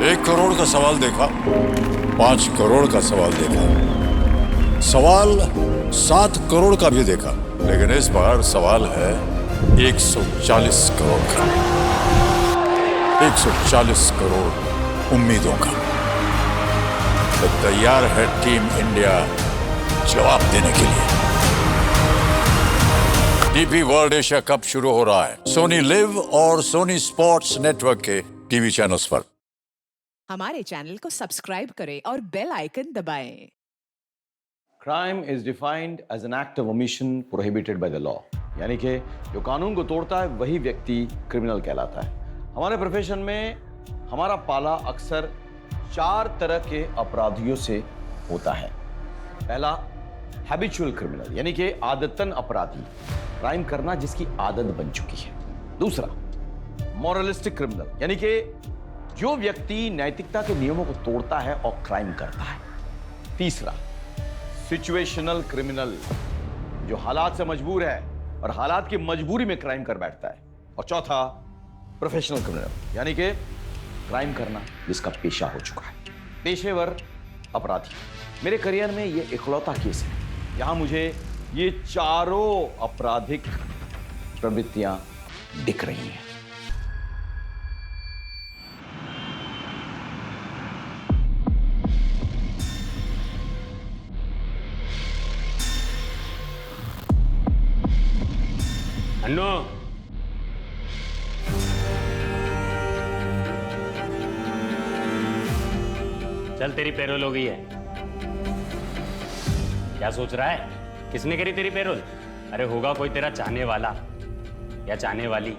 1 करोड़ का सवाल देखा, 5 करोड़ का सवाल देखा, सवाल 7 करोड़ का भी देखा, लेकिन इस बार सवाल है 140 करोड़ का। 140 करोड़ उम्मीदों का। तो तैयार है टीम इंडिया जवाब देने के लिए। डीपी वर्ल्ड एशिया कप शुरू हो रहा है सोनी लिव और सोनी स्पोर्ट्स नेटवर्क के टीवी चैनल्स पर। हमारे चैनल को सब्सक्राइब करें और बेल आइकन दबाएं। Crime is defined as an act of omission prohibited by the law, यानी कि जो कानून को तोड़ता है वही व्यक्ति क्रिमिनल कहलाता है। हमारे प्रोफेशन में हमारा पाला अक्सर 4 तरह के अपराधियों से होता है। पहला, हैबिचुअल क्रिमिनल, यानी कि आदतन अपराधी, क्राइम करना जिसकी आदत बन चुकी है। दूसरा, मॉरलिस्टिक क्रिमिनल, यानी कि जो व्यक्ति नैतिकता के नियमों को तोड़ता है और क्राइम करता है। तीसरा, सिचुएशनल क्रिमिनल, जो हालात से मजबूर है और हालात की मजबूरी में क्राइम कर बैठता है। और चौथा, प्रोफेशनल क्रिमिनल, यानी कि क्राइम करना जिसका पेशा हो चुका है। पेशेवर अपराधी। मेरे करियर में यह इकलौता केस है जहां मुझे ये चारों आपराधिक प्रवृत्तियां दिख रही हैं। अन्नू, चल तेरी पेरोल हो गई है। क्या सोच रहा है? किसने करी तेरी पेरोल? अरे होगा कोई तेरा चाहने वाला या चाहने वाली।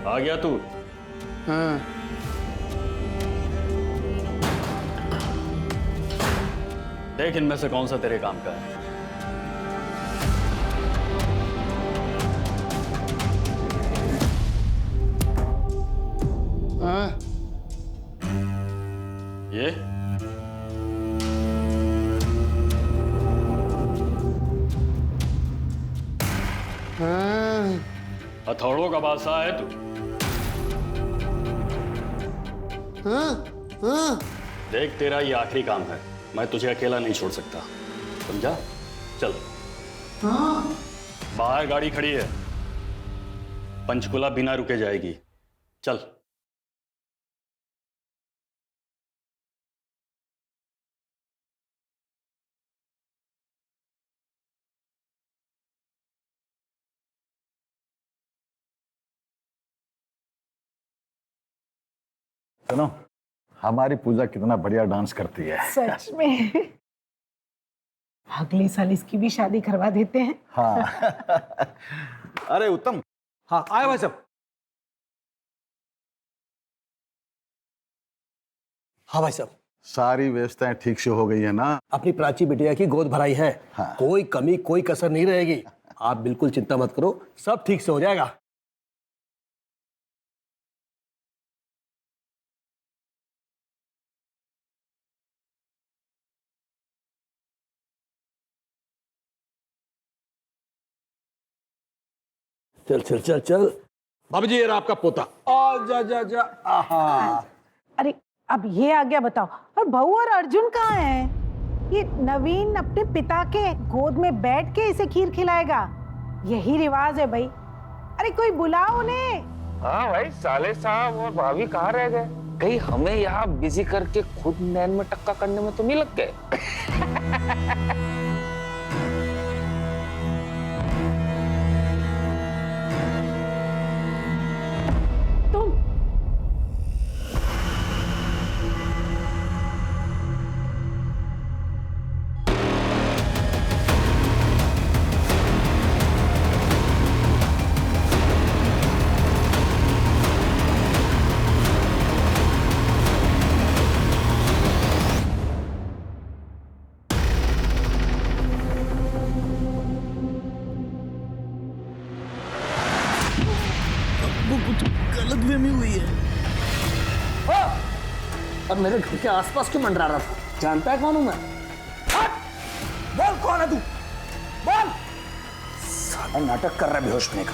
आ गया तू? हाँ। देख इनमें से कौन सा तेरे काम का है। हाँ। ये हाँ। हथौड़ों का बादशाह है तू। हाँ। हाँ। देख तेरा ये आखिरी काम है, मैं तुझे अकेला नहीं छोड़ सकता, समझा? चल। हाँ। बाहर गाड़ी खड़ी है, पंचकुला बिना रुके जाएगी। चल। सुनो, हमारी पूजा कितना बढ़िया डांस करती है। सच में। अगले साल इसकी भी शादी करवा देते हैं। हाँ। अरे उत्तम। हाँ आए भाई साहब। हाँ भाई साहब, सारी व्यवस्थाएं ठीक से हो गई है ना? अपनी प्राची बिटिया की गोद भराई है। हाँ। कोई कमी कोई कसर नहीं रहेगी। आप बिल्कुल चिंता मत करो, सब ठीक से हो जाएगा। चल चल चल चल। बाबू जी, ये रहा आपका पोता। आ जा जा जा। आहा। अरे अब ये आ गया, बताओ। और बहू और अर्जुन कहाँ हैं? ये नवीन अपने पिता के गोद में बैठ के इसे खीर खिलाएगा, यही रिवाज है भाई। अरे कोई बुलाओ उन्हें। हाँ भाई, साले साहब और भाभी कहाँ रह गए? कहीं हमें यहाँ बिजी करके खुद नैन में टक्का करने में तो नहीं लग गए? अब मेरे घर के आसपास क्यों मंडरा रहा था? जानता है कौन हूं मैं? रहा तू? बोल। साला नाटक कर रहा है बेहोश होने का।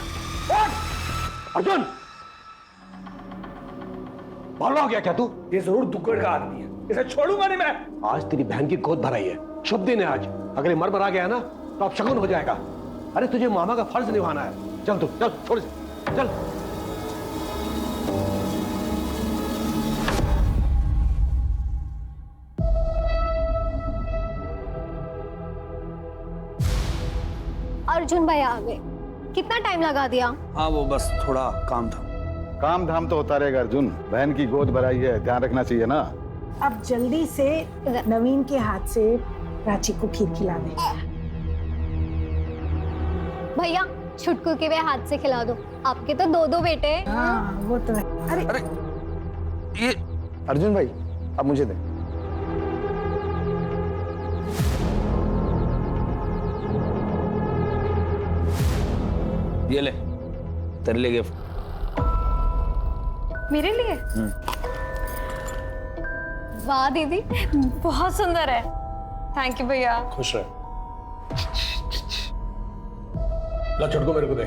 बोल। अर्जुन, भाला हो गया क्या तू? ये जरूर दुक्कड़ का आदमी है, इसे छोड़ूंगा नहीं मैं। आज तेरी बहन की गोद भराई है, शुभ दिन है आज। अगर ये मर आ गया ना तो अब शगुन हो जाएगा। अरे तुझे मामा का फर्ज निभाना है। चल तू, चल छोड़, चल। अर्जुन भाई आ गए। कितना टाइम लगा दिया? हाँ वो बस थोड़ा काम था। काम धाम तो होता रहेगा अर्जुन, बहन की गोद भराई है, ध्यान रखना चाहिए ना। अब जल्दी से नवीन के हाथ से प्राची को खीर खिला दे। भैया छुटकू के वे हाथ से खिला दो, आपके तो दो दो बेटे हैं। हाँ वो तो है। अरे ये अर्जुन भाई अब मुझे दे। ये ले, तेरे लिए गिफ्ट। मेरे लिए? वाह दीदी, बहुत सुंदर है। थैंक यू भैया। खुश रहे। ला छुटको मेरे को दे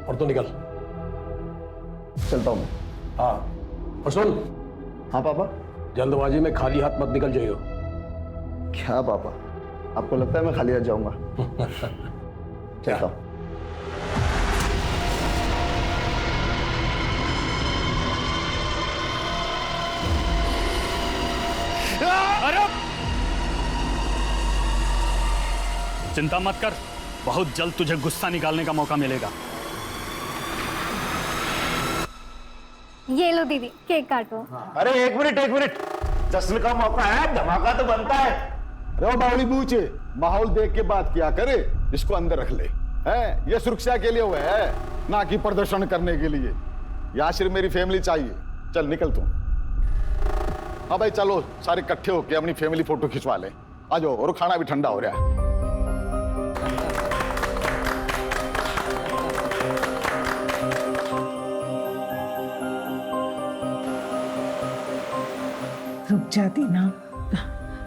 और तू निकल। चलता हूँ मैं। हाँ और सुन, हाँ पापा। जल्दबाजी में खाली हाथ मत निकल जाइयो। क्या पापा, आपको लगता है मैं खाली हाथ जाऊंगा? चलता हूँ। अरे चिंता मत कर, बहुत जल्द तुझे गुस्सा निकालने का मौका मिलेगा। ये लो दीदी, केक काटो। अरे एक मिनट, जश्न का मौका है, धमाका तो बनता है। अरे बावली बूचे, माहौल देख के बात किया करे, इसको अंदर रख ले। है ये सुरक्षा के लिए हुआ है, ना कि प्रदर्शन करने के लिए। यहाँ सिर्फ मेरी फैमिली चाहिए। चल निकल तू। हाँ भाई चलो, सारे इकट्ठे होके अपनी फैमिली फोटो खिंचवा ले। आ जाओ, और खाना भी ठंडा हो रहा है। रुक जाती ना।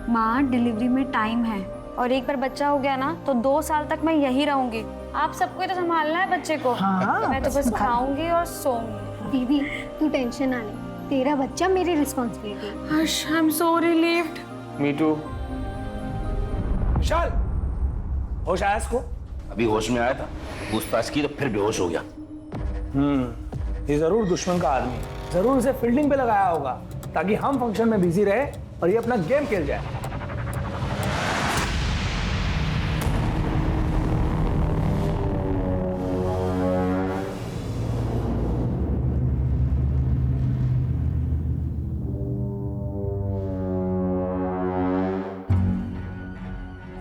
माँ डिलीवरी में टाइम है और एक बार बच्चा हो गया ना तो 2 साल तक मैं यही रहूंगी। आप सबको तो संभालना है बच्चे को। हाँ, मैं तो बस खाऊंगी और सोऊंगी। दीदी तू टेंशन ना ले, तेरा बच्चा मेरी responsibility. Harsh, I am so relieved. Me too. Vishal, होश आया इसको? अभी होश में आया था, पूछताछ की तो फिर बेहोश हो गया। ये जरूर दुश्मन का आदमी, जरूर उसे फील्डिंग पे लगाया होगा ताकि हम फंक्शन में बिजी रहे और ये अपना गेम खेल जाए।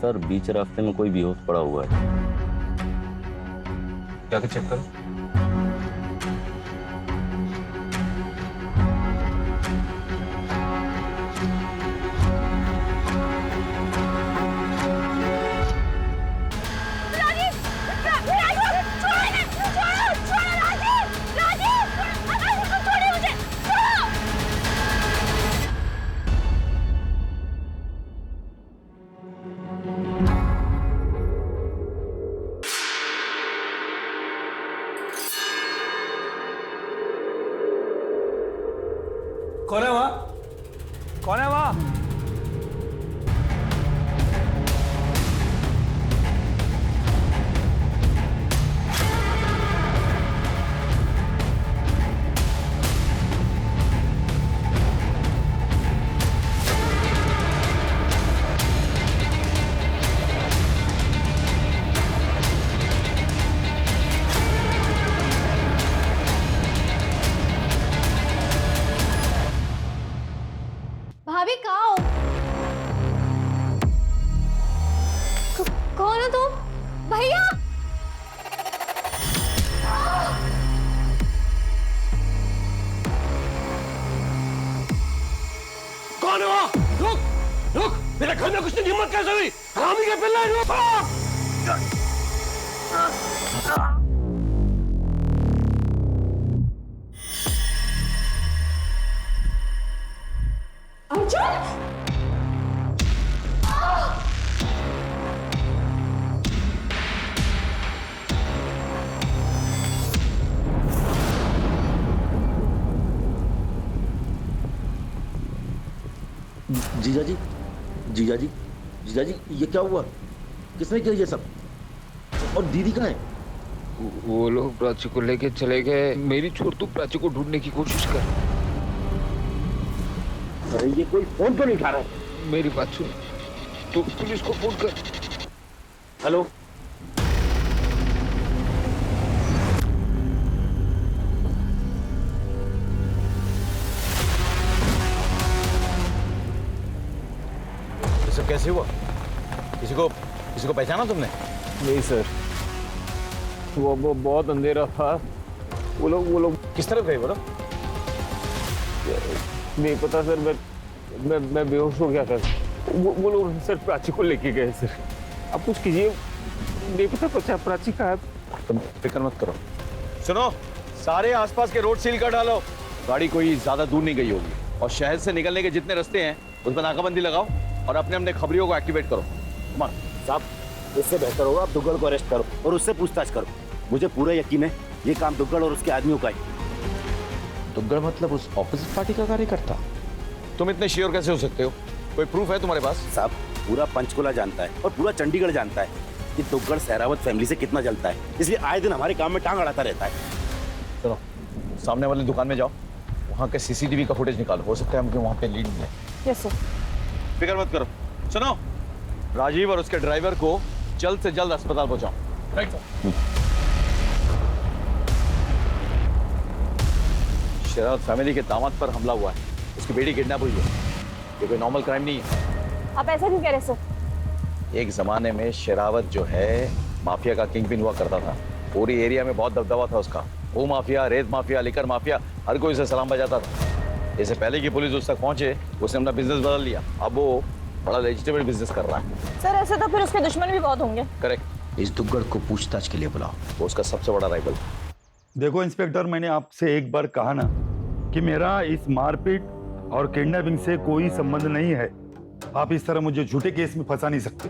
सर बीच रास्ते में कोई बेहोश पड़ा हुआ है। जाके चेक करो। कौन है वहां? कौन है वहां? भाभी कहाँ हो? कौन हो तुम? भैया कौन है वहां? रुक रुक, मेरे घर में कुछ नहीं, हिम्मत कैसे हुई? हरामी के पिल्ले, रुक। जीजा जी, जीजा जी, जीजा जी, ये क्या हुआ? किसने किया ये सब? और दीदी कहाँ है? वो लोग प्राची को लेके चले गए। मेरी छोड़ तू प्राची को ढूंढने की कोशिश कर। अरे ये कोई फोन क्यों नहीं उठा रहा है? मेरी बात सुन, तू पुलिस को फोन कर। हेलो, ये सब कैसे हुआ? किसी को पहचाना तुमने? नहीं सर, वो बहुत अंधेरा था। वो लोग किस तरफ गए वो लोग? नहीं पता सर, मैं बेहोश हो गया था। वो लोग सर प्राची को लेके गए सर। आप कुछ कीजिए, नहीं पता प्राची कहाँ है। तुम फिक्र मत करो। सुनो, सारे आसपास के रोड सील कर डालो। गाड़ी कोई ज्यादा दूर नहीं गई होगी और शहर से निकलने के जितने रास्ते हैं उस पर नाकाबंदी लगाओ और अपने अपने खबरियों को एक्टिवेट करो। साहब, इससे बेहतर होगा आप दुग्गड़ को अरेस्ट करो और उससे पूछताछ करो। मुझे पूरा यकीन है ये काम दुग्गड़ और उसके आदमियों का है। दुग्गड़ मतलब उस ऑपोजिट पार्टी का कार्यकर्ता? तुम इतने श्योर कैसे हो सकते हो? कोई प्रूफ है तुम्हारे पास? साहब, पूरा पंचकुला जानता है और पूरा चंडीगढ़ जानता है कि दुग्गड़ सहरावत फैमिली से कितना जलता है, इसलिए आए दिन हमारे काम में टांग अड़ाता रहता है। सुनो, सामने वाली दुकान में जाओ, वहाँ के सीसीटीवी का फुटेज निकालो। हो सकता है हमको वहाँ पे लीड मिले। Yes sir. फिक्र मत करो। सुनो, राजीव और उसके ड्राइवर को जल्द से जल्द अस्पताल पहुंचाओ। Right sir. शेरावत फैमिली के दामाद पर हमला हुआ है, उसकी बेटी किडनैप हुई है। ये कोई नॉर्मल क्राइम नहीं है। आप ऐसा क्यों कह रहे सर? एक जमाने में शेरावत जो है माफिया का किंग पिन हुआ करता था। पूरी एरिया में बहुत दबदबा था उसका। वो माफिया, रेत माफिया, लिकर माफिया, हर कोई उसे सलाम बजाता था। इससे पहले कि पुलिस उस तक पहुंचे, उसने अपना बिजनेस बदल लिया। अब वो बड़ा वेजिटेबल बिजनेस कर रहा है। सर ऐसे तो फिर उसके दुश्मन भी बहुत होंगे। करेक्ट। इस दुग्गड़ को पूछताछ के लिए बुलाओ, वो उसका सबसे बड़ा राइवल। देखो इंस्पेक्टर, मैंने आपसे एक बार कहा ना कि मेरा इस मारपीट और किडनैपिंग से कोई संबंध नहीं है। आप इस तरह मुझे झूठे केस में फंसा नहीं सकते।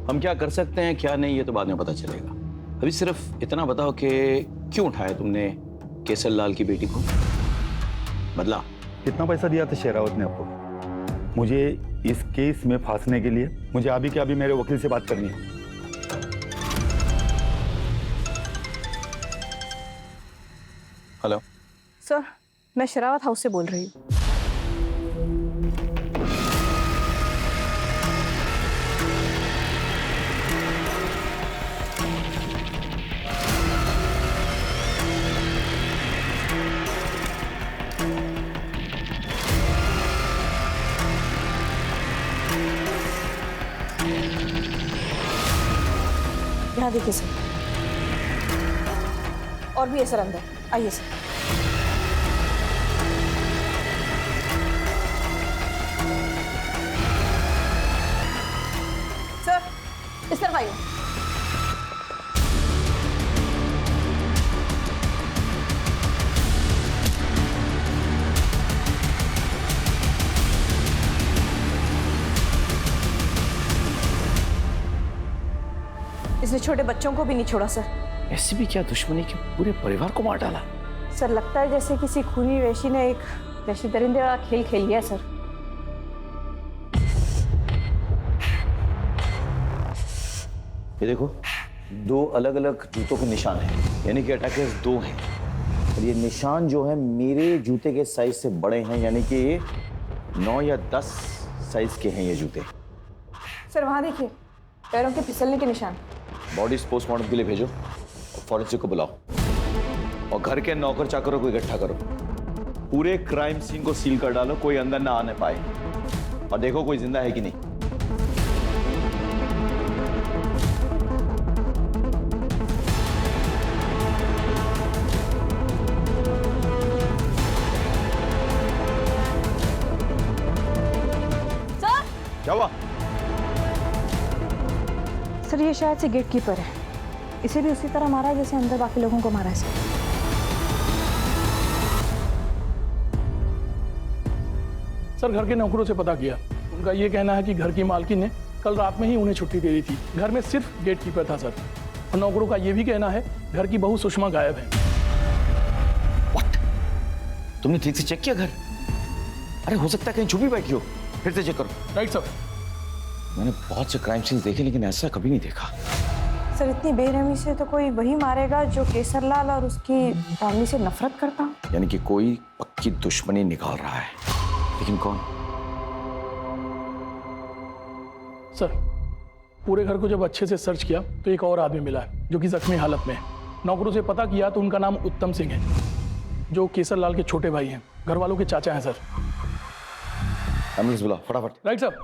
हम क्या कर सकते हैं क्या नहीं ये तो बाद में पता चलेगा। अभी सिर्फ इतना बताओ कि क्यों उठाया तुमने केसर लाल की बेटी को? बदला? कितना पैसा दिया था शेरावत ने आपको मुझे इस केस में फांसने के लिए? मुझे अभी के अभी मेरे वकील से बात करनी है। हेलो सर, मैं शेरावत हाउस से बोल रही हूँ। यहाँ देखिए सर, और भी है सर अंदर। आइए सर। सर इस तरफ आइए। इसने छोटे बच्चों को भी नहीं छोड़ा सर। ऐसी भी क्या दुश्मनी कि पूरे परिवार को मार डाला? सर लगता है जैसे किसी खूनी वैशी ने एक वैशी दरिंदे वाला खेल खेल लिया है सर। ये देखो, 2 अलग अलग जूतों के निशान हैं, यानी कि अटैकर्स 2 हैं। और ये निशान जो है मेरे जूते के साइज से बड़े हैं, यानी कि ये 9 या 10 साइज के हैं ये जूते। सर वहाँ देखिए, पैरों के फिसलने के निशान। बॉडीज पोस्टमार्टम के लिए भेजो और फॉरेंसिक को बुलाओ और घर के नौकर चाकरों को इकट्ठा करो। पूरे क्राइम सीन को सील कर डालो, कोई अंदर ना आने पाए। और देखो कोई जिंदा है कि नहीं। सर क्या हुआ? सर ये शायद से गेट कीपर है। इसे भी उसी तरह मारा है जैसे अंदर बाकी लोगों को मारा है सर। सर घर के नौकरों से पता किया, उनका ये कहना है कि घर की मालकिन ने कल रात में ही उन्हें छुट्टी दे दी थी। घर में सिर्फ गेट कीपर था सर। और नौकरों का ये भी कहना है घर की बहू सुषमा गायब है। What? तुमने ठीक से चेक किया घर? अरे हो सकता है कहीं छुपी बैठी हो, फिर से चेक करो। Right sir. मैंने बहुत से क्राइम सीन्स देखे लेकिन ऐसा कभी नहीं देखा। सर इतनी बेरहमी से तो कोई वही मारेगा जो केसरलाल और उसकी फैमिली से नफरत करता। यानी कि कोई पक्की दुश्मनी निकाल रहा है, लेकिन कौन? सर पूरे घर को जब अच्छे से सर्च किया तो एक और आदमी मिला है जो कि जख्मी हालत में है। नौकरों से पता किया तो उनका नाम उत्तम सिंह है, जो केसरलाल के छोटे भाई हैं, घर वालों के चाचा हैं सर। एम्बुलेंस बुला फटाफट। Right sir.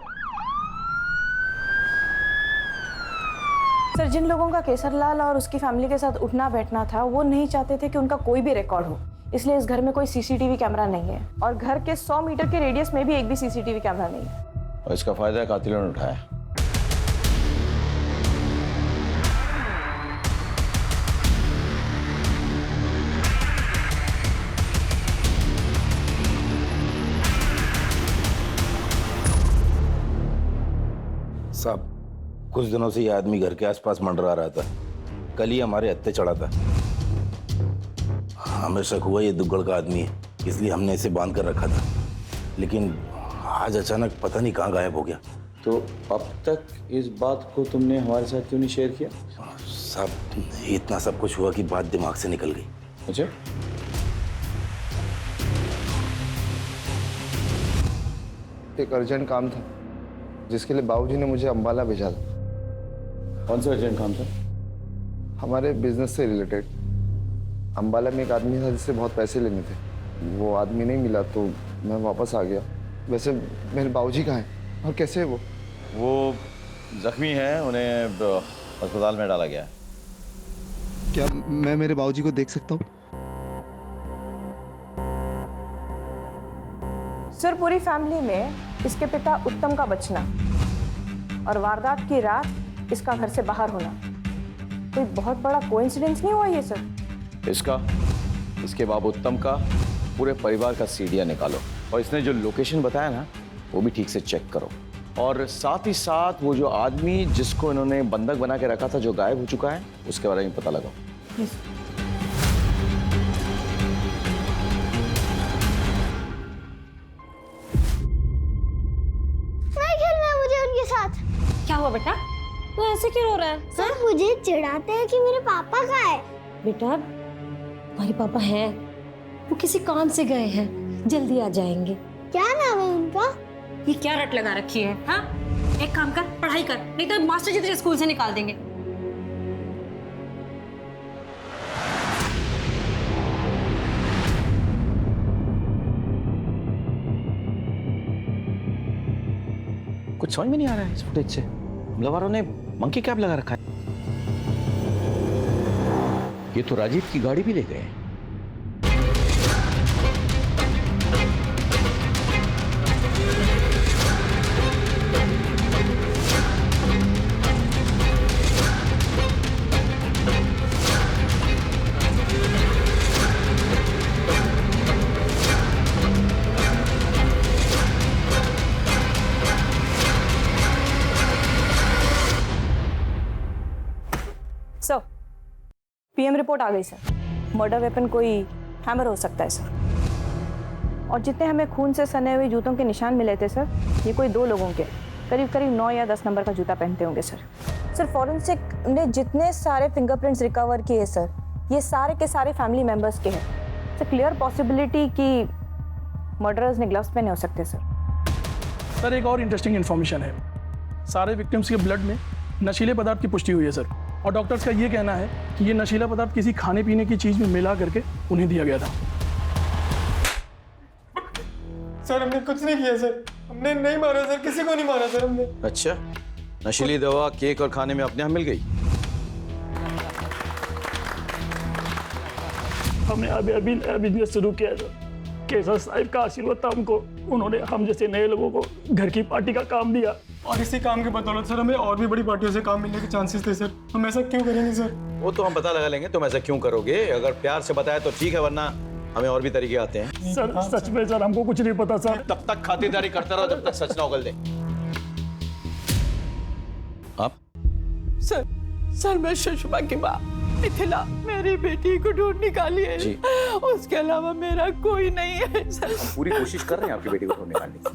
सर जिन लोगों का केसरलाल और उसकी फैमिली के साथ उठना बैठना था वो नहीं चाहते थे कि उनका कोई भी रिकॉर्ड हो, इसलिए इस घर में कोई सीसीटीवी कैमरा नहीं है और घर के 100 मीटर के रेडियस में भी एक भी सीसीटीवी कैमरा नहीं है। और इसका फायदा कातिलों ने उठाया। साहब कुछ दिनों से ये आदमी घर के आसपास मंडरा रहा था। कल ही हमारे हत्थे चढ़ा था। हमें शक हुआ ये दुग्गड़ का आदमी है, इसलिए हमने इसे बांध कर रखा था, लेकिन आज अचानक पता नहीं कहाँ गायब हो गया। तो अब तक इस बात को तुमने हमारे साथ क्यों नहीं शेयर किया? साहब इतना सब कुछ हुआ कि बात दिमाग से निकल गई। अच्छा, एक अर्जेंट काम था जिसके लिए बाबूजी ने मुझे अंबाला भेजा था। कौन सा अर्जेंट काम था? हमारे बिजनेस से रिलेटेड। अंबाला में एक आदमी था जिससे बहुत पैसे लेने थे, वो आदमी नहीं मिला तो मैं वापस आ गया। वैसे मेरे बाबूजी कहाँ हैं और कैसे है वो जख्मी है, उन्हें अस्पताल में डाला गया है। क्या मैं मेरे बाबूजी को देख सकता हूँ? सर पूरी फैमिली में इसके पिता उत्तम का बचना और वारदात की रात इसका घर से बाहर होना कोई बहुत बड़ा कोइंसिडेंस नहीं हुआ ये सर? इसका, इसके बाप उत्तम का, पूरे परिवार का सीडिया निकालो और इसने जो लोकेशन बताया ना वो भी ठीक से चेक करो, और साथ ही साथ वो जो आदमी जिसको इन्होंने बंधक बना के रखा था जो गायब हो चुका है उसके बारे में पता लगाओ। क्या हुआ बेटा, तू ऐसे क्यों रो रहा है? सर मुझे चिढ़ाते हैं कि मेरे पापा कहाँ है। बेटा तुम्हारे पापा हैं, वो किसी काम से गए हैं, जल्दी आ जाएंगे। क्या नाम है उनका? ये क्या रट लगा रखी है? हाँ एक काम कर, पढ़ाई कर, नहीं तो मास्टर जी तुझे स्कूल से निकाल देंगे। कुछ समझ में नहीं आ रहा है इस फुटेज से। हमला वालों ने मंकी कैप लगा रखा है। ये तो राजीव की गाड़ी भी ले गए हैं। सर पीएम रिपोर्ट आ गई सर। मर्डर वेपन कोई हैमर हो सकता है सर, और जितने हमें खून से सने हुए जूतों के निशान मिले थे सर, ये कोई 2 लोगों के करीब करीब 9 या 10 नंबर का जूता पहनते होंगे सर। सर फॉरेंसिक ने जितने सारे फिंगरप्रिंट्स रिकवर किए सर, ये सारे के सारे फैमिली मेंबर्स के हैं। सर क्लियर पॉसिबिलिटी कि मर्डरर्स ने ग्लव्स पहने हो सकते सर। सर एक और इंटरेस्टिंग इन्फॉर्मेशन है, सारे विक्टिम्स के ब्लड में नशीले पदार्थ की पुष्टि हुई है सर, और डॉक्टर्स का ये कहना है कि ये नशीला पदार्थ किसी खाने पीने की चीज में मिला करके उन्हें दिया गया था। सर हमने कुछ नहीं किया सर, हमने नहीं मारा सर, किसी को नहीं मारा सर हमने। अच्छा, नशीली दवा केक और खाने में अपने यहाँ मिल गई? हमने अभी नया बिजनेस शुरू किया था, केसर साहिब का आशीर्वाद था हमको, उन्होंने हम जैसे नए लोगों को घर की पार्टी का काम दिया, और इसी काम के बदौलत सर हमें और भी बड़ी पार्टियों से काम मिलने के चांसेस थे सर। हम ऐसा क्यों करेंगे सर? वो तो हम पता लगा लेंगे तुम ऐसा क्यों करोगे। अगर प्यार से बताया तो ठीक है, वरना हमें और भी तरीके आते हैं। सर सच में सर हमको कुछ नहीं पता सर। तब तक खातिरदारी करता रहो जब तक सच ना उगल दे। आप? सर मैं सुषमा की माँ मिथिला मेरी बेटी को ढूंढ निकालिए। उसके अलावा मेरा कोई नहीं है सर। पूरी कोशिश कर रहे हैं आपकी बेटी को ढूंढ निकालने की।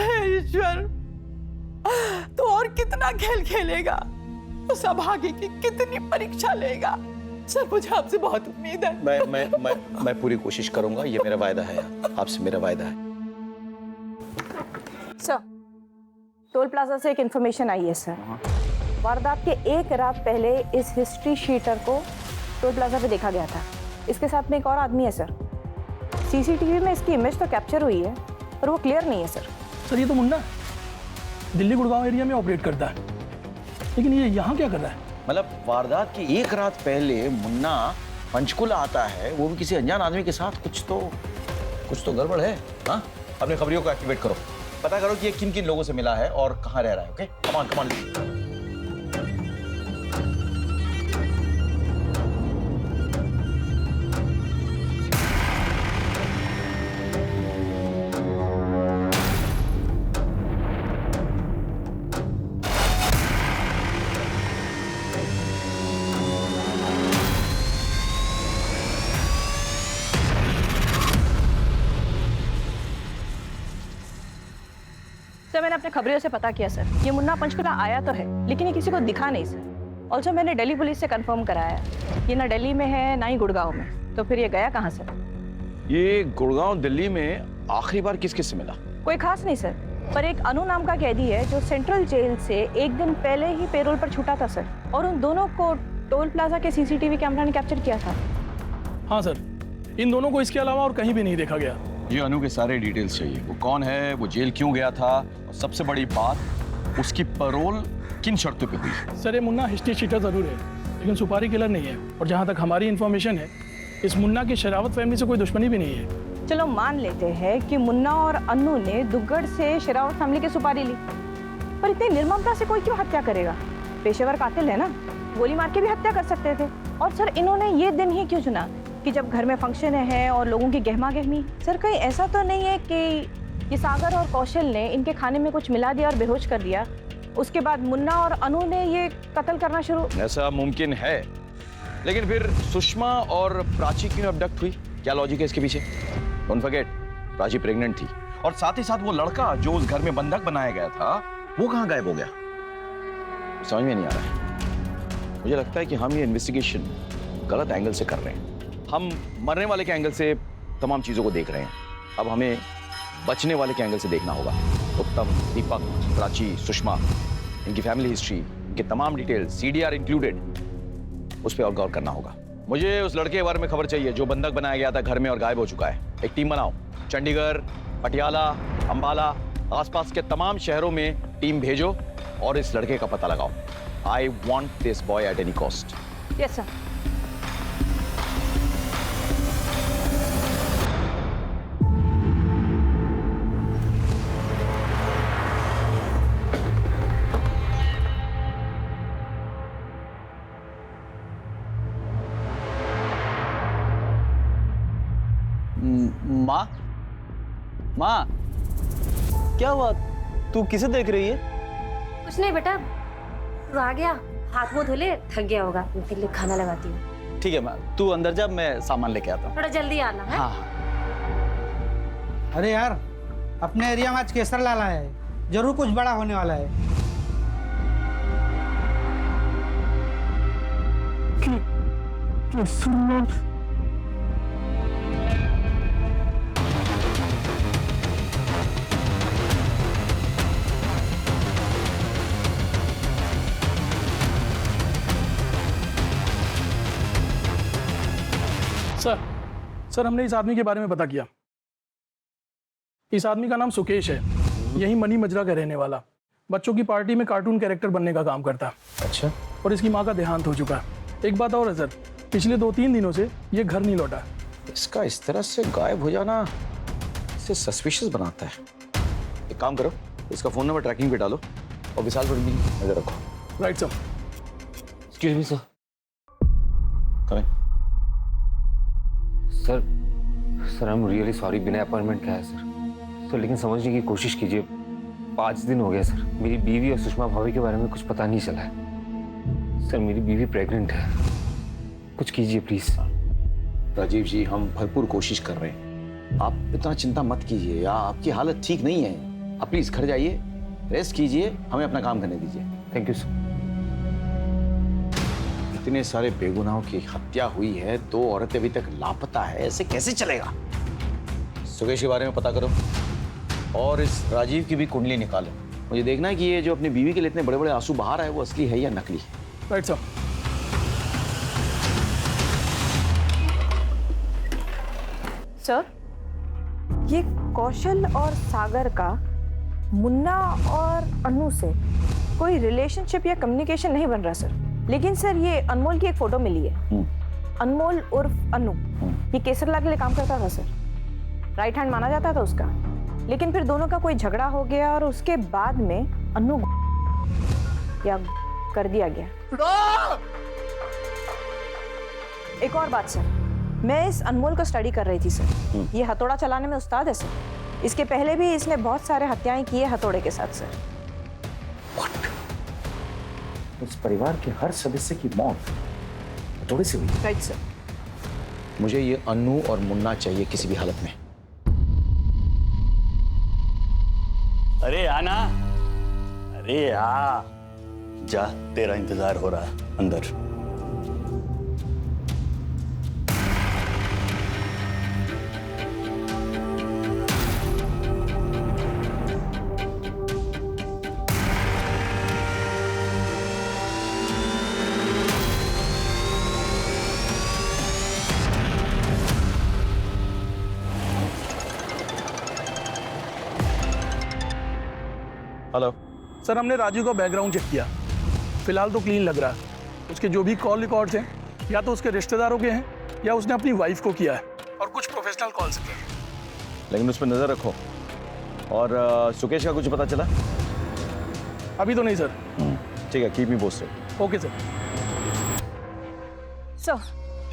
हे ईश्वर, तो और कितना खेल खेलेगा? तो सौभाग्य की कितनी परीक्षा लेगा? सर मुझे आपसे बहुत उम्मीद है। मैं पूरी कोशिश करूंगा, ये मेरा वायदा है, आपसे मेरा वायदा है। सर, टोल प्लाजा से एक इन्फॉर्मेशन आई है सर। वारदात के एक रात पहले इस हिस्ट्री शीटर को टोल प्लाजा पे देखा गया था। इसके साथ में एक और आदमी है सर। सीसीटीवी में इसकी इमेज तो कैप्चर हुई है पर वो क्लियर नहीं है सर। सर ये तो मुन्ना दिल्ली गुड़गांव एरिया में ऑपरेट करता है, लेकिन ये यहाँ क्या कर रहा है? मतलब वारदात की एक रात पहले मुन्ना पंचकुला आता है, वो भी किसी अनजान आदमी के साथ। कुछ तो गड़बड़ है। हाँ, अपने खबरियों को एक्टिवेट करो, पता करो कि ये किन किन लोगों से मिला है और कहाँ रह रहा है। Okay, come on. सर मैंने अपने खबरियों से पता किया सर, ये मुन्ना पंचकुला आया तो है लेकिन ये किसी को दिखा नहीं सर। ऑल्सो मैंने दिल्ली पुलिस से कंफर्म कराया, ये ना दिल्ली में है ना ही गुड़गांव में। तो फिर ये गया कहाँ सर? ये गुड़गांव दिल्ली में आखिरी बार किस किस से मिला? कोई खास नहीं सर, पर एक अनु नाम का कैदी है जो सेंट्रल जेल से एक दिन पहले ही पेरोल पर छूटा था सर, और उन दोनों को टोल प्लाजा के सीसीटीवी कैमरा ने कैप्चर किया था। हाँ सर, इन दोनों को इसके अलावा और कहीं भी नहीं देखा गया। ये अनु के सारे डिटेल्स चाहिए, वो कौन है, वो जेल क्यों गया था, और सबसे बड़ी बात उसकी पैरोल किन शर्तों पे हुई। सर ये मुन्ना हिस्ट्री शीटर जरूर है लेकिन सुपारी किलर नहीं है, और जहाँ तक हमारी इन्फॉर्मेशन है इस मुन्ना की शरावत फैमिली से कोई दुश्मनी भी नहीं है। चलो मान लेते हैं कि मुन्ना और अन्नू ने दुग्गड़ से शरावत फैमिली की सुपारी ली, पर इतनी निर्ममता से कोई क्यों हत्या करेगा? पेशेवर कातिल है ना, गोली मार के भी हत्या कर सकते थे। और सर इन्होंने ये दिन ही क्यों चुना कि जब घर में फंक्शन है और लोगों की गहमा गहमी? सर कहीं ऐसा तो नहीं है कि ये सागर और कौशल ने इनके खाने में कुछ मिला दिया और बेहोश कर दिया, उसके बाद मुन्ना और अनु ने ये कत्ल करना शुरू? ऐसा मुमकिन है, लेकिन फिर सुषमा और प्राची क्यों अबडक्ट हुई? क्या लॉजिक है इसके पीछे? डोंट फॉरगेट, प्राची प्रेग्नेंट थी, और साथ ही साथ वो लड़का जो उस घर में बंधक बनाया गया था वो कहाँ गायब हो गया? समझ में नहीं आ रहा है। मुझे लगता है कि हम ये इन्वेस्टिगेशन गलत एंगल से कर रहे हैं। हम मरने वाले के एंगल से तमाम चीजों को देख रहे हैं, अब हमें बचने वाले के एंगल से देखना होगा। उत्तम, दीपक, प्राची, सुषमा, इनकी फैमिली हिस्ट्री, इनके तमाम डिटेल्स, सीडीआर इंक्लूडेड, उस पर और गौर करना होगा। मुझे उस लड़के के बारे में खबर चाहिए जो बंधक बनाया गया था घर में और गायब हो चुका है। एक टीम बनाओ, चंडीगढ़, पटियाला, अंबाला, आसपास के तमाम शहरों में टीम भेजो और इस लड़के का पता लगाओ। I want this boy at any cost. Yes sir. माँ, माँ, क्या हुआ? तू किसे देख रही है? कुछ नहीं बेटा, तू आ गया, हाथ मुंह धुले, थक गया होगा, तेरे लिए खाना लगाती हूँ। ठीक है माँ, तू अंदर जा, मैं सामान लेके आता हूँ। थोड़ा जल्दी आना है। हाँ। अरे यार, अपने एरिया में आज केसर लाला है, जरूर कुछ बड़ा होने वाला है। सर हमने इस आदमी के बारे में पता किया। इस आदमी का नाम सुकेश है, यही मनी मजरा का रहने वाला, बच्चों की पार्टी में कार्टून कैरेक्टर बनने का काम करता। अच्छा। और इसकी माँ का देहांत हो चुका है। एक बात और है सर, पिछले 2-3 दिनों से ये घर नहीं लौटा। इसका इस तरह से गायब हो जाना इसे सस्पिशियस बनाता है। एक काम करो, इसका फोन नंबर ट्रैकिंग पे डालो और विशाल पर भी नजर रखो। Right sir. Excuse me sir. Come in. Sir I am really sorry, बिना अपॉइंटमेंट का है सर, लेकिन समझने की कोशिश कीजिए। 5 दिन हो गए सर, मेरी बीवी और सुषमा भाभी के बारे में कुछ पता नहीं चला है। सर मेरी बीवी प्रेग्नेंट है कुछ कीजिए प्लीज। राजीव जी, हम भरपूर कोशिश कर रहे हैं, आप इतना चिंता मत कीजिए। आपकी हालत ठीक नहीं है, आप प्लीज घर जाइए, रेस्ट कीजिए, हमें अपना काम करने दीजिए। Thank you sir. इतने सारे बेगुनाहों की हत्या हुई है, 2 औरतें अभी तक लापता है, ऐसे कैसे चलेगा? सुकेश के बारे में पता करो और इस राजीव की भी कुंडली निकालो। मुझे देखना है कि ये जो अपनी बीवी के लिए इतने बड़े बड़े आंसू बहा रहा है वो असली है या नकली है। Right sir. सर, ये कौशल और सागर का मुन्ना और अनु से कोई रिलेशनशिप या कम्युनिकेशन नहीं बन रहा सर। लेकिन सर, ये अनमोल की एक फोटो मिली है। अनमोल उर्फ अनु, ये केसरलाल के लिए काम करता था सर, राइट हैंड माना जाता था उसका। लेकिन फिर दोनों का कोई झगड़ा हो गया और उसके बाद में अनु या कर दिया गया। एक और बात सर, मैं इस अनमोल को स्टडी कर रही थी सर। ये हथौड़ा चलाने में उस्ताद है सर। इसके पहले भी इसने बहुत सारे हत्याएं की है हथौड़े के साथ सर। उस परिवार के हर सदस्य की मौत हथौड़े से हुई? Right sir. मुझे ये अनु और मुन्ना चाहिए किसी भी हालत में। अरे आना, अरे आ, जा, तेरा इंतजार हो रहा है अंदर। हेलो सर, हमने राजू का बैकग्राउंड चेक किया, फिलहाल तो क्लीन लग रहा है। उसके जो भी कॉल रिकॉर्ड्स हैं या तो उसके रिश्तेदारों के हैं या उसने अपनी वाइफ को किया है, और कुछ प्रोफेशनल कॉल्स किए। लेकिन उस पर नजर रखो। और सुकेश का कुछ पता चला? अभी तो नहीं सर। ठीक है, keep me posted. Okay sir. Sir,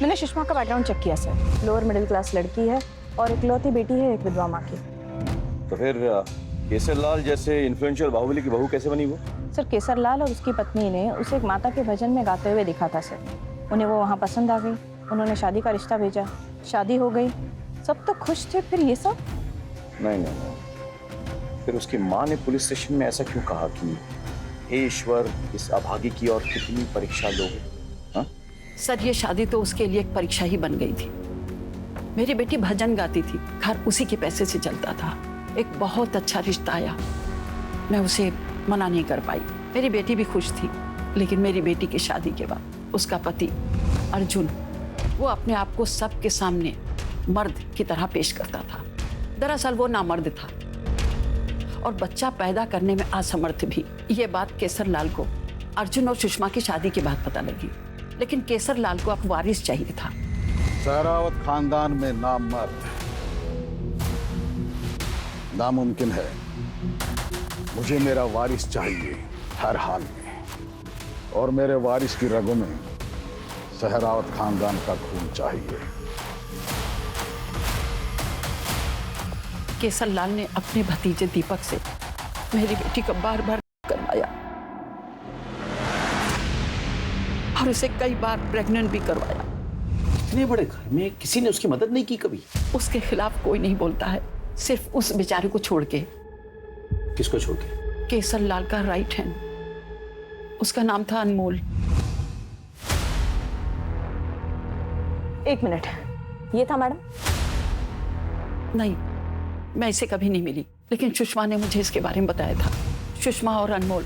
मैंने सुषमा का बैकग्राउंड चेक किया सर। लोअर मिडिल क्लास लड़की है और इकलौती बेटी है एक विधवा माँ की। तो फिर केसरलाल जैसे इन्फ्लुएंशियल बाहुबली की बहू कैसे बनी वो? सर, केसरलाल और उसकी पत्नी ने उसे एक माता के भजन में गाते हुए देखा था सर। उन्हें वो वहाँ पसंद आ गई, उन्होंने शादी का रिश्ता भेजा, शादी हो गई, सब तो खुश थे। फिर ये सब? नहीं नहीं नहीं, फिर उसकी माँ ने पुलिस स्टेशन में ऐसा क्यों कहा कि हे ईश्वर, इस अभागी की और कितनी परीक्षा लोगे? हाँ? सर, ये शादी तो उसके लिए एक परीक्षा ही बन गई थी। मेरी बेटी भजन गाती थी, घर उसी के पैसे से चलता था। एक बहुत अच्छा रिश्ता आया, मैं उसे मना नहीं कर पाई। मेरी बेटी भी खुश थी, लेकिन मेरी बेटी की शादी के बाद उसका पति अर्जुन, वो अपने आप को सबके सामने मर्द की तरह पेश करता था। दरअसल वो नामर्द था और बच्चा पैदा करने में असमर्थ भी। ये बात केसरलाल को अर्जुन और सुषमा की शादी के बाद पता लगी, लेकिन केसरलाल को अब वारिस चाहिए था। सहरावत खानदान में नामर्द नामुमकिन है। मुझे मेरा वारिस चाहिए हर हाल में, और मेरे वारिस की रगों में सहरावत खानदान का खून चाहिए। केसरलाल ने अपने भतीजे दीपक से मेरी बेटी को बार बार करवाया और उसे कई बार प्रेग्नेंट भी करवाया। इतने बड़े घर में किसी ने उसकी मदद नहीं की कभी? उसके खिलाफ कोई नहीं बोलता है, सिर्फ उस बेचारे को छोड़ के। किसको छोड़ के? केसरलाल का राइट हैंड, उसका नाम था अनमोल। एक मिनट, ये था मैडम? नहीं, मैं इसे कभी नहीं मिली, लेकिन सुषमा ने मुझे इसके बारे में बताया था। सुषमा और अनमोल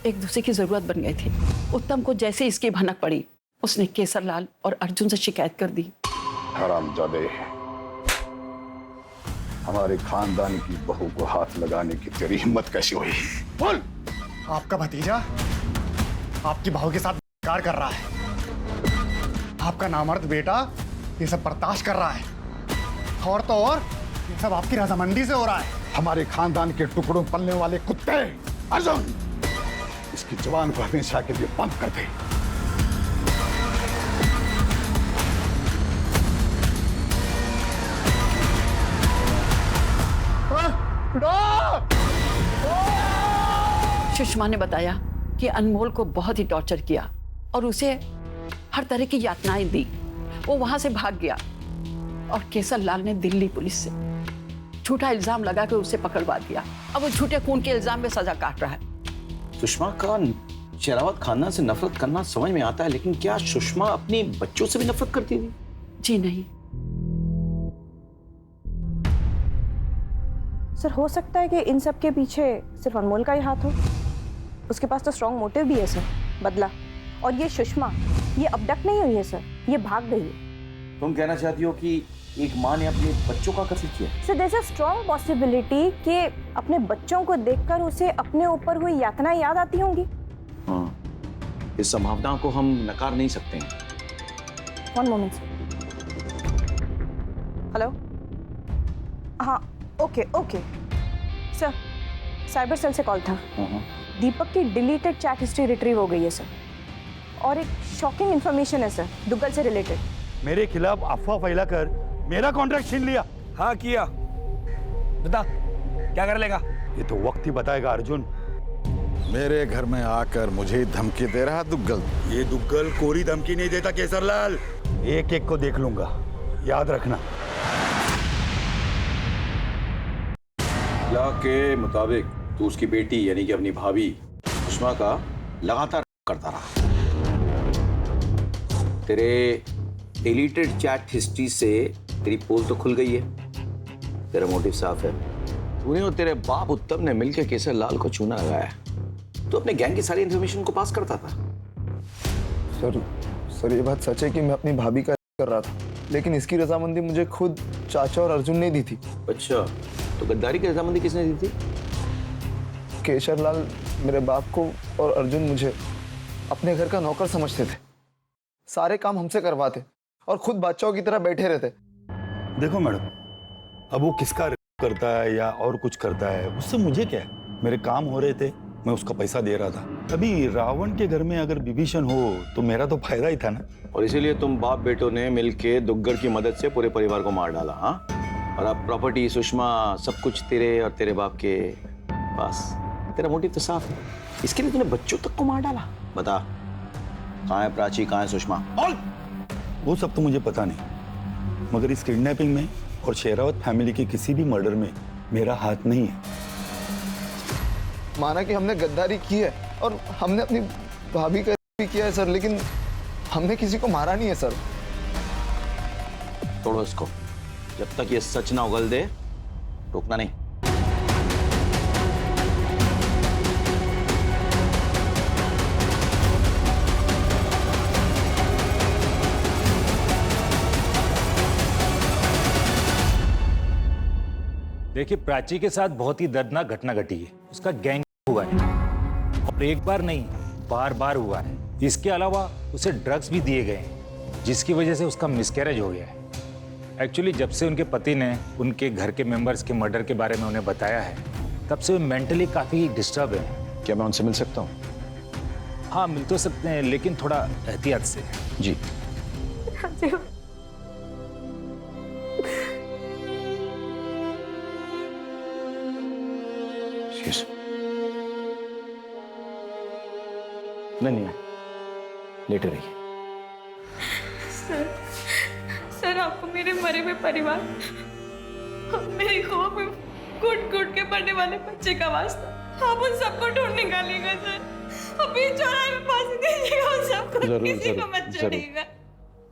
एक दूसरे की जरूरत बन गए थे। उत्तम को जैसे इसकी भनक पड़ी, उसने केसरलाल और अर्जुन से शिकायत कर दी। हरामजादे, हमारे खानदान की बहू को हाथ लगाने की तेरी हिम्मत कैसी हुई? बोल! आपका भतीजा आपकी बहू के साथ कार कर रहा है। आपका नामर्द बेटा ये सब बर्दाश्त कर रहा है, और तो और ये सब आपकी रजामंदी से हो रहा है। हमारे खानदान के टुकड़ों पलने वाले कुत्ते अर्जुन, इसकी जुबान को हमेशा के लिए बंद कर दे। सुषमा ने बताया कि अनमोल को बहुत ही टॉर्चर किया और उसे हर तरह की यातनाएं दी। वो वहां से भाग गया और केसर लाल ने दिल्ली पुलिस से झूठा इल्जाम लगाकर उसे पकड़वा दिया। अब वो झूठे खून के इल्जाम में सजा काट रहा है। सुषमा का शेरावत खानदान से नफरत करना समझ में आता है, लेकिन क्या सुषमा अपने बच्चों से भी नफरत करती थी? जी नहीं। सर हो सकता है कि इन सब के पीछे सिर्फ अनमोल का ही हाथ हो। उसके पास तो स्ट्रॉन्ग मोटिव भी है सर, बदला। और ये सुषमा, ये अबडक्ट नहीं हुई है सर, ये भाग गई है। तुम कहना चाहती हो कि एक माँ ने अपने बच्चों का कत्ल किया? Sir there is a strong possibility कि अपने बच्चों को देखकर उसे अपने ऊपर हुई यातना याद आती होंगी। हाँ, इस संभावना को हम नकार नहीं सकते हैं। One moment sir. हेलो, हाँ okay okay sir, cyber cell से कॉल था। दीपक की डिलीटेड चैट हिस्ट्री रिट्रीव हो गई है सर, और एक शॉकिंग इंफॉर्मेशन है सर दुग्गल से रिलेटेड। मेरे खिलाफ अफवाह फैलाकर मेरा कॉन्ट्रैक्ट छीन लिया। हाँ किया, बता क्या कर लेगा? ये तो वक्त ही बताएगा अर्जुन। मेरे घर में आकर मुझे धमकी दे रहा दुग्गल। ये दुग्गल कोरी धमकी नहीं देता केसरलाल, एक एक को देख लूंगा, याद रखना। लॉ के मुताबिक तू उसकी बेटी यानी कि अपनी भाभी सुषमा का लगातार करता रहा। तेरे डिलीटेड चैट हिस्ट्री से तेरी पोल तो खुल गई है, तेरा मोटिव साफ है। तूने और तेरे बाप उत्तम ने मिलकर केसर लाल को चूना लगाया। तो अपने गैंग की सारी इंफॉर्मेशन को पास करता था। सर ये बात सच है कि मैं अपनी भाभी का कर रहा था, लेकिन इसकी रजामंदी मुझे खुद चाचा और अर्जुन ने दी थी। अच्छा, तो गद्दारी की रजामंदी किसने दी थी? केशर लाल मेरे बाप को और अर्जुन मुझे अपने घर का नौकर समझते थे। सारे काम हमसे करवाते और खुद बादशाहों की तरह बैठे रहते। देखो मैडम, अब वो किसका करता है या और कुछ करता है उससे मुझे क्या है? मेरे काम हो रहे थे, मैं उसका पैसा दे रहा था। अभी रावण के घर में अगर विभीषण हो तो मेरा तो फायदा ही था ना। और इसीलिए तुम बाप बेटों ने मिलके दुग्गड़ की मदद से पूरे परिवार को मार डाला। हाँ, और अब प्रॉपर्टी, सुषमा, सब कुछ तेरे और तेरे बाप के पास। तेरा मोटिव तो साफ है, इसके लिए तूने बच्चों तक को मार डाला। बता, कहाँ है प्राची, कहाँ है सुषमा? बोल। वो सब तो मुझे पता नहीं, मगर इस किडनैपिंग में और शेरावत फैमिली के किसी भी मर्डर में मेरा हाथ नहीं है। माना कि हमने गद्दारी की है और हमने अपनी भाभी का भी किया है सर, लेकिन हमने किसी को मारा नहीं है सर। तोड़ो इसको, जब तक ये सच ना उगल दे रोकना नहीं। देखिए, प्राची के साथ बहुत ही दर्दनाक घटना घटी है। उसका गैंग हुआ है और एक बार नहीं, बार बार हुआ है। इसके अलावा उसे ड्रग्स भी दिए गए हैं, जिसकी वजह से उसका मिसकैरेज हो गया है। एक्चुअली जब से उनके पति ने उनके घर के मेंबर्स के मर्डर के बारे में उन्हें बताया है, तब से वे मेंटली काफी डिस्टर्ब है। क्या मैं उनसे मिल सकता हूँ? हाँ, मिल तो सकते हैं, लेकिन थोड़ा एहतियात से। जी। नहीं, लेटे रहिए। सर आपको मेरे मरे हुए परिवार, मेरी खौफ में घुट घुट के पड़ने वाले बच्चे का वास्ता, आप उन सबको ढूंढ निकालिएगा सर। अभी चौराहे में फांसी दीजिएगा उन सबको, किसी को मत छोड़िएगा।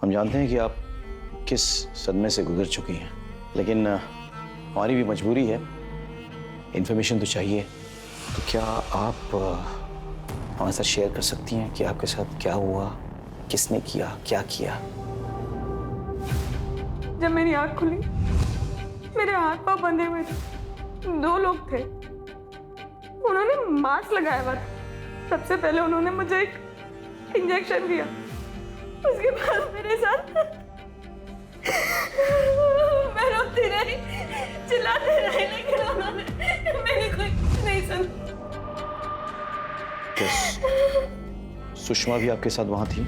हम जानते हैं कि आप किस सदमे से गुजर चुकी हैं, लेकिन हमारी भी मजबूरी है, इन्फॉर्मेशन तो चाहिए। तो क्या आप हमारे साथ शेयर कर सकती हैं कि आपके साथ क्या हुआ, किसने किया, क्या किया? जब मेरी आंख खुली, मेरे हाथ पांव बंधे हुए थे। 2 लोग थे, उन्होंने मास्क लगाया हुआ था। सबसे पहले उन्होंने मुझे एक इंजेक्शन दिया, उसके बाद मेरे साथ मैं रोती रही, चिल्लाते रही, लेकिन उन्होंने मेरी कोई नहीं सुनी। सुषमा भी आपके साथ वहां थी?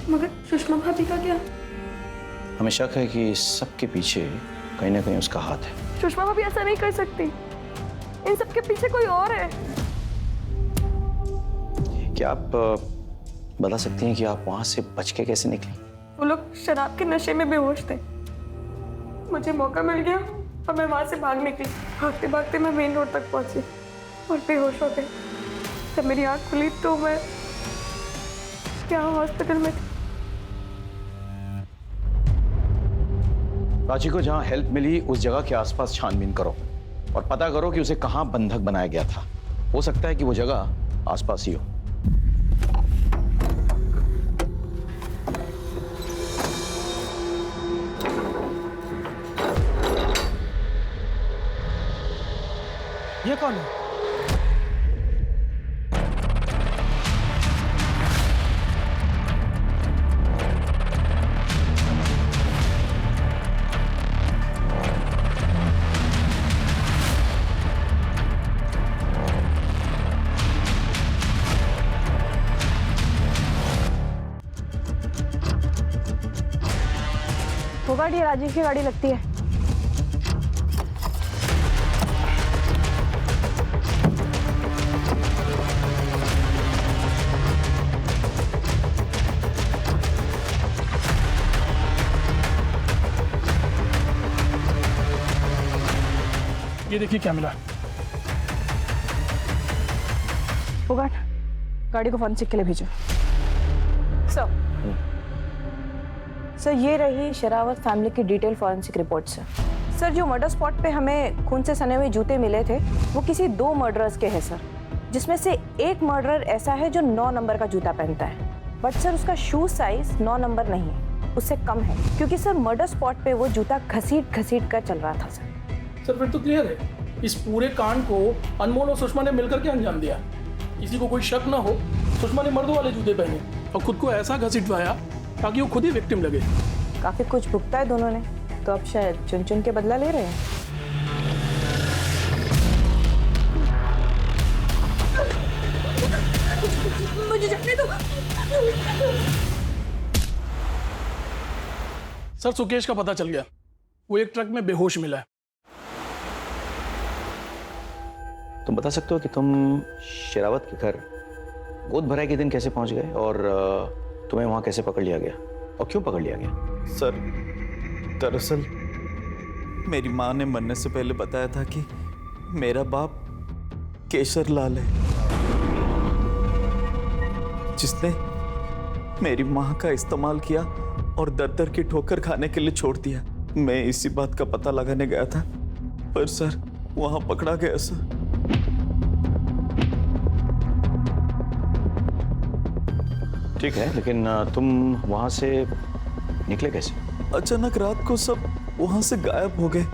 मगर सुषमा भाभी का क्या? हमें शक है कि सबके पीछे कहीं ना कहीं उसका हाथ है। सुषमा भाभी ऐसा नहीं कर सकती, इन सबके पीछे कोई और है। क्या आप बता सकती हैं कि आप वहां से बच के कैसे निकली? वो लोग शराब के नशे में बेहोश थे। मुझे मौका मिल गया और मैं वहां से भाग निकली। भागते भागते मैं मेन रोड तक पहुंची और बेहोश हो गई। जब मेरी आंख खुली तो मैं यहाँ हॉस्पिटल में थी। प्राची को जहां हेल्प मिली उस जगह के आसपास छानबीन करो और पता करो कि उसे कहां बंधक बनाया गया था। हो सकता है कि वो जगह आसपास ही हो। ये कौन है? वो गाड़ी राजीव की गाड़ी लगती है। ये देखिए क्या मिला। फोगाट, गाड़ी को फोरेंसिक के लिए भेजो। सर ये रही शेरावत फैमिली की डिटेल फॉरेंसिक रिपोर्ट सर। जो मर्डर स्पॉट पे हमें खून से सने हुए जूते मिले थे वो किसी 2 मर्डरर्स के हैं सर, जिसमें से एक मर्डरर ऐसा है जो 9 नंबर का जूता पहनता है, बट सर उसका शू साइज 9 नंबर नहीं है, उससे कम है, क्योंकि सर मर्डर स्पॉट पे वो जूता घसीट कर चल रहा था सर। सर फिर तो क्लियर है, इस पूरे कांड को अनमोल और सुषमा ने मिलकर के अंजाम दिया। किसी को कोई शक ना हो, सुषमा ने मर्दों वाले जूते पहने और खुद को ऐसा घसीटवाया ताकि वो खुद ही विक्टिम लगे। काफी कुछ भुगता है दोनों ने, तो अब शायद चुन चुन के बदला ले रहे हैं। मुझे जाने दो। सर सुकेश का पता चल गया, वो एक ट्रक में बेहोश मिला है। तुम बता सकते हो कि तुम शेरावत के घर गोद भराई के दिन कैसे पहुंच गए और तुम्हें वहां कैसे पकड़ लिया गया और क्यों पकड़ लिया गया? सर दरअसल मेरी माँ ने मरने से पहले बताया था कि मेरा बाप केशर लाल है, जिसने मेरी माँ का इस्तेमाल किया और दर दर की ठोकर खाने के लिए छोड़ दिया। मैं इसी बात का पता लगाने गया था, पर सर वहां पकड़ा गया सर। ठीक है, लेकिन तुम वहां से निकले कैसे? अचानक रात को सब वहां से गायब हो गए।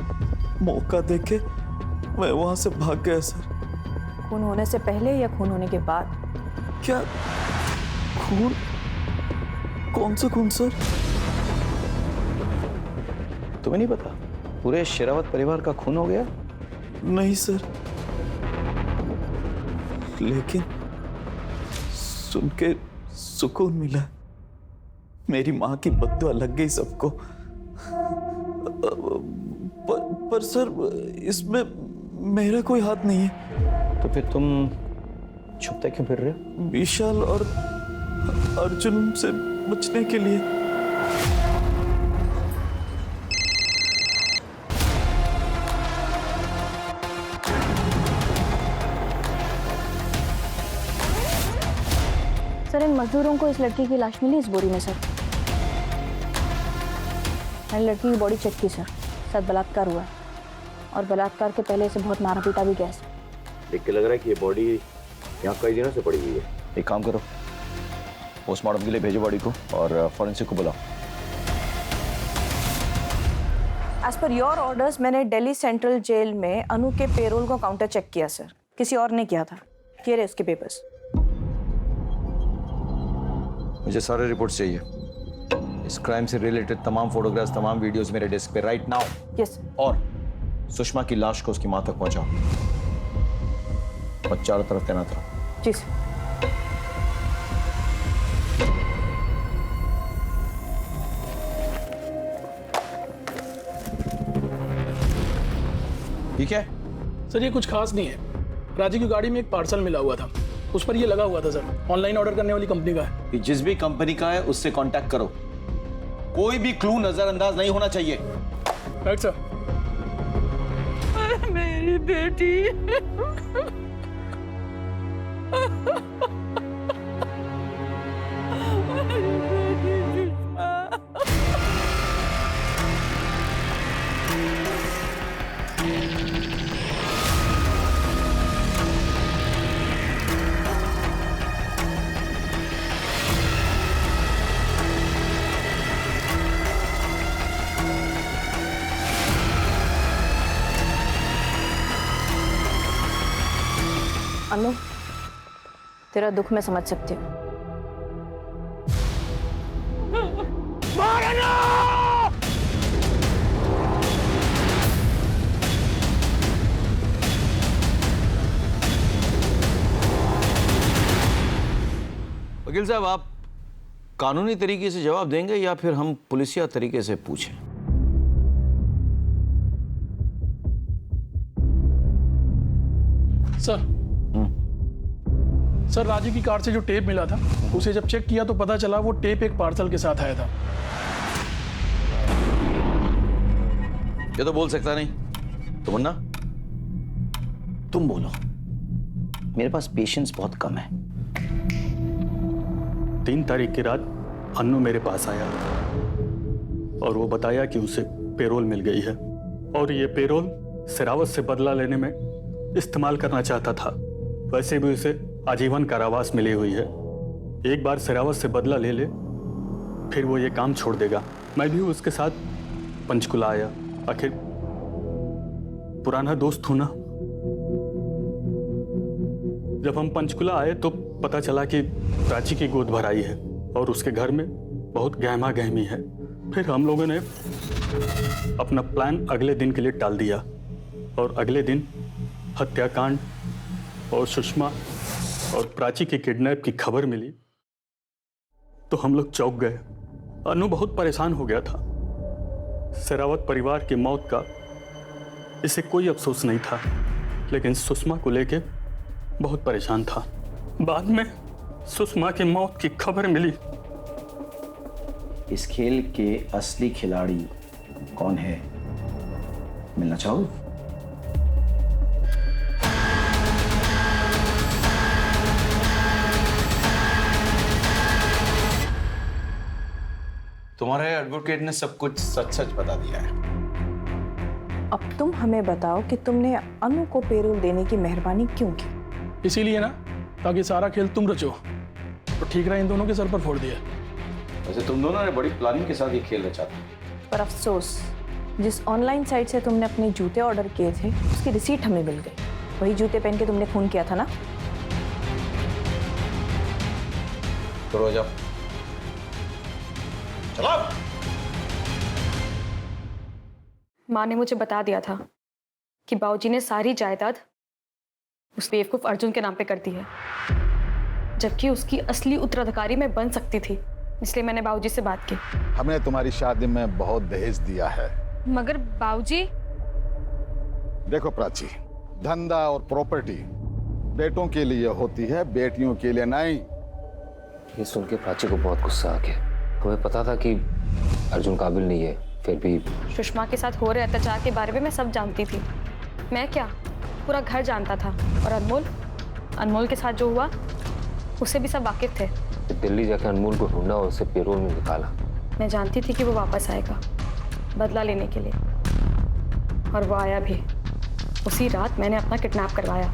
मौका देके मैं वहां से भाग गया सर। खून होने से पहले या खून होने के बाद? क्या खून? कौन सा खून सर? तुम्हें नहीं पता पूरे शेरावत परिवार का खून हो गया? नहीं सर, लेकिन सुन के सुकून मिला। मेरी माँ की बद्दुआ लग गई सबको। पर सर इसमें मेरा कोई हाथ नहीं है। तो फिर तुम छुपते क्यों फिर रहे हो? विशाल और अर्जुन से बचने के लिए। सर इन मजदूरों को इस लड़की की लाश मिली इस बोरी में सर। मैंने लड़की की बॉडी चेक की सर, शायद बलात्कार हुआ है और बलात्कार के पहले इसे बहुत मारा पीटा भी गया सर। देख के लग रहा है कि ये बॉडी यहाँ कई दिनों से पड़ी हुई है। एक काम करो, पोस्टमार्टम के लिए भेजो बॉडी को और फॉरेंसिक को बुलाओ। एज पर योर ऑर्डर्स मैंने दिल्ली सेंट्रल जेल में अनु के पेरोल को काउंटर चेक किया सर, किसी और ने किया था। ये रहे उसके पेपर्स। मुझे सारे रिपोर्ट्स चाहिए, इस क्राइम से रिलेटेड तमाम फोटोग्राफ्स, तमाम वीडियोस मेरे डेस्क पे राइट नाउ। यस। और सुषमा की लाश को उसकी मां तक पहुंचाओ और चारों तरफ तैनात रहो। जी सर। ठीक है सर, ये कुछ खास नहीं है। राजी की गाड़ी में एक पार्सल मिला हुआ था, उस पर ये लगा हुआ था सर, ऑनलाइन ऑर्डर करने वाली कंपनी का है। कि जिस भी कंपनी का है उससे कांटेक्ट करो, कोई भी क्लू नजरअंदाज नहीं होना चाहिए। Right sir. मेरी बेटी अनु, तेरा दुख मैं समझ सकती हूँ। वकील साहब, आप कानूनी तरीके से जवाब देंगे या फिर हम पुलिसिया तरीके से पूछें? सर राजीव की कार से जो टेप मिला था, उसे जब चेक किया तो पता चला वो टेप एक पार्सल के साथ आया था। ये तो बोल सकता नहीं। तो मुन्ना, तुम बोलो। मेरे पास पेशेंस बहुत कम है। 3 तारीख की रात अन्नू मेरे पास आया और वो बताया कि उसे पेरोल मिल गई है और ये पेरोल सिरावत से बदला लेने में इस्तेमाल करना चाहता था। वैसे भी उसे आजीवन कारावास मिली हुई है। एक बार सिरावत से बदला ले ले, फिर वो ये काम छोड़ देगा। मैं भी उसके साथ पंचकुला आया, आखिर पुराना दोस्त हूं ना। जब हम पंचकुला आए तो पता चला कि प्राची की गोद भराई है और उसके घर में बहुत गहमा गहमी है। फिर हम लोगों ने अपना प्लान अगले दिन के लिए टाल दिया और अगले दिन हत्याकांड और सुषमा और प्राची के किडनैप की खबर मिली तो हम लोग चौंक गए। अनु बहुत परेशान हो गया था। शेरावत परिवार की मौत का इसे कोई अफसोस नहीं था, लेकिन सुषमा को लेके बहुत परेशान था। बाद में सुषमा की मौत की खबर मिली। इस खेल के असली खिलाड़ी कौन है, मिलना चाहोगे? तुम्हारे एडवोकेट ने सब कुछ सच सच बता दिया है। अब तुम हमें बताओ कि तुमने अनु को पेरोल देने की मेहरबानी क्यों की? इसीलिए ना, ताकि सारा खेल तुम रचो। तो ठीक रहा इन दोनों के सर पर फोड़ दिया। वैसे तुम दोनों ने बड़ी प्लानिंग के साथ ये खेल रचा था। पर अफसोस, जिस ऑनलाइन साइट से तुमने अपने जूते ऑर्डर किए थे उसकी रिसीट हमें मिल गई। वही जूते पहन के तुमने खून किया था ना? तो रो जाओ, चलो। माँ ने मुझे बता दिया था कि बाबूजी ने सारी जायदाद उस बेवकूफ अर्जुन के नाम पे कर दी है, जबकि उसकी असली उत्तराधिकारी मैं बन सकती थी। इसलिए मैंने बाबूजी से बात की। हमने तुम्हारी शादी में बहुत दहेज दिया है। मगर बाबूजी, देखो प्राची, धंधा और प्रॉपर्टी बेटों के लिए होती है, बेटियों के लिए नहीं। ये सुन के प्राची को बहुत गुस्सा आ गया। हमें पता था कि अर्जुन काबिल नहीं है, फिर भी सुषमा के साथ हो रहे अत्याचार के बारे में मैं सब जानती थी। मैं क्या, पूरा घर जानता था। और अनमोल के साथ जो हुआ उससे भी सब वाकिफ थे। दिल्ली जाकर अनमोल को ढूंढा और उसे पेरोल में निकाला। मैं जानती थी कि वो वापस आएगा बदला लेने के लिए, और वो आया भी। उसी रात मैंने अपना किडनैप करवाया,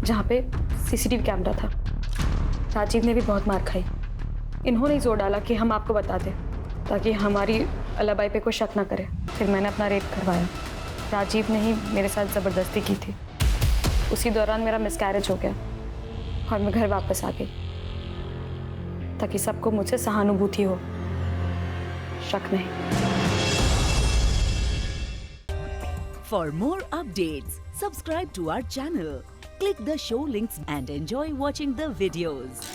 जहाँ पे सीसीटीवी कैमरा था। राजीव ने भी बहुत मार खाई। इन्होंने ही जोर डाला कि हम आपको बता दें, ताकि हमारी अलाबाई पे कोई शक ना करे। फिर मैंने अपना रेप करवाया। राजीव ने ही मेरे साथ ज़बरदस्ती की थी। उसी दौरान मेरा मिसकैरेज हो गया और मैं घर वापस आ गई, ताकि सबको मुझसे सहानुभूति हो, शक नहीं। For more updates, subscribe to our channel, click the show links and enjoy watching the videos.